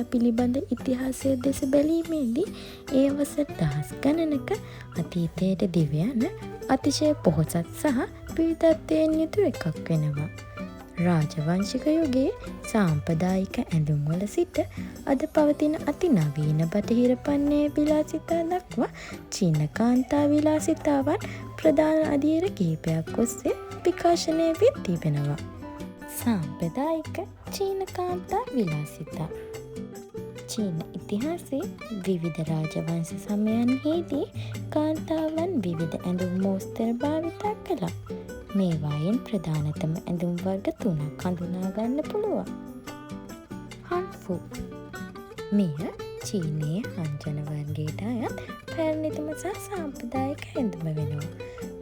පිළිබඳ ඉතිහාසය දෙස බැලීමේදී ඒ අවසර දහස් ගණනක අතීතයට දිව යන අතිශය පොහොසත් සහ විවිධත්වයෙන් යුතු එකක් වෙනවා. රාජවංශික යුගයේ සාම්ප්‍රදායික ඇඳුම්වල සිට අද පවතින අතිනවීන බටහිර පන්නේ විලාසිතා දක්වා චීන කාන්තා විලාසිතාවන් ප්‍රධාන අදියර කිහිපයක් ඔස්සේ විකාශනය වී තිබෙනවා. සාම්ප්‍රදායික චීන කාන්තා විලාසිතා. චීන ඉතිහාසයේ විවිධ රාජවංශ සමයන්හිදී කාන්තාවන් විවිධ ඇඳුම් මෝස්තර භාවිතා කළා. මේවායෙන් ප්‍රධානතම ඇඳුම් වර්ග 3ක් හඳුනා ගන්න පුළුවන්. හන්ෆු. මෙය චීනයේ හංජන වර්ගයට අයත් පැරණිතම සහ සාම්ප්‍රදායික ඇඳුම වෙනවා.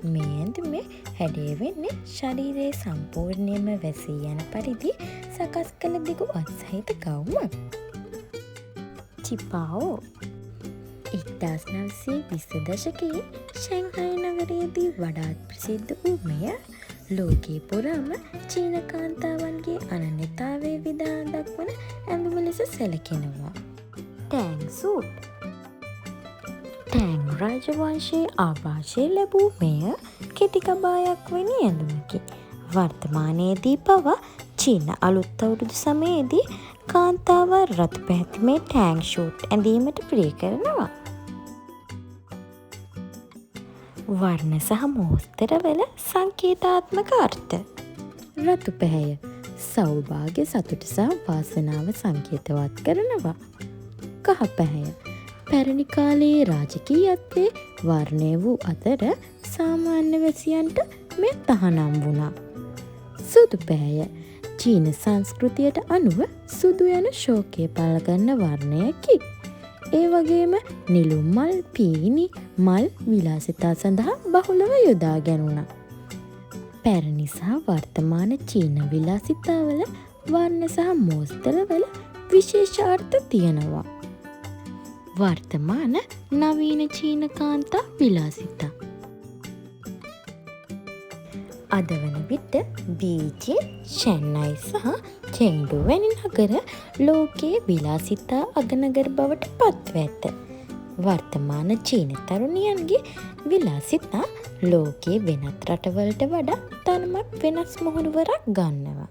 මේ ඇඳුමේ හැඩය වෙන්නේ ශරීරයේ සම්පූර්ණයෙන්ම වැසී යන පරිදි සකස් කළ දිගු අත් සහිත ගවුමක්. චිපාවෝ. 1920 දශකයේ ෂැන්හයි නගරයේදී වඩාත් ප්‍රසිද්ධ වූ මෙය ලෝකයේ පුරාම චීන කාන්තාවන්ගේ අනන්‍යතාවය විදහා දක්වන ඇඳුම ලෙස සැලකෙනවා. Tang suit. ටෑන් රාජවංශයේ ආභාෂය ලැබූ මෙය කෙටි කබායක් වැනි ඇඳුමකි. වර්තමානයේදී පවා චීන අලුත් අවුරුදු සමයේදී කාන්තාවන් රතු පැහැති ටෑන් ෂූට් ඇඳීමට ප්‍රිය කරනවා. වර්ණ සහ මෝස්තරවල සංකේතාත්මක අර්ථ. රතු පැහැය සෞභාග්‍ය, සතුට සහ වාසනාව සංකේතවත් කරනවා. කහ පැහැය පැරණි කාලයේ රාජකීයත්වයේ වර්ණය වූ අතර සාමාන්‍ය වැසියන්ට මෙය තහනම් වුණා. සුදු පැහැය චීන සංස්කෘතියට අනුව සුදු යන ශෝකය පළගන්න වර්ණයකි. ඒ වගේම නිලුම් මල්, පීනි මල් විලාසිතා සඳහා බහුලව යොදා ගැනුණා. පැරණි සහ වර්තමාන චීන විලාසිතාවල වර්ණ සහ මෝස්තරවල විශේෂ අර්ථ තියෙනවා. වර්තමාන නවීන චීන කාන්තා විලාසිතා. අද වන විට බීජිං, ෂැන්හයි සහ චෙන්ඩු වැනි නගර ලෝකයේ විලාසිතා අගනගර බවට පත්ව ඇත. වර්තමාන චීන තරුණියන්ගේ විලාසිතා ලෝකයේ වෙනත් රටවලට වඩා තරමක් වෙනස් මුහුණුවරක් ගන්නවා.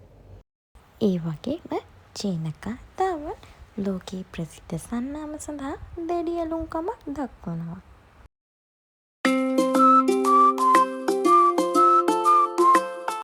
ඒ වගේම චීන කාන්තාවන් ලෝකයේ ප්‍රසිද්ධ සන්නාම සඳහා දැඩි ඇලුම්කමක් දක්වනවා.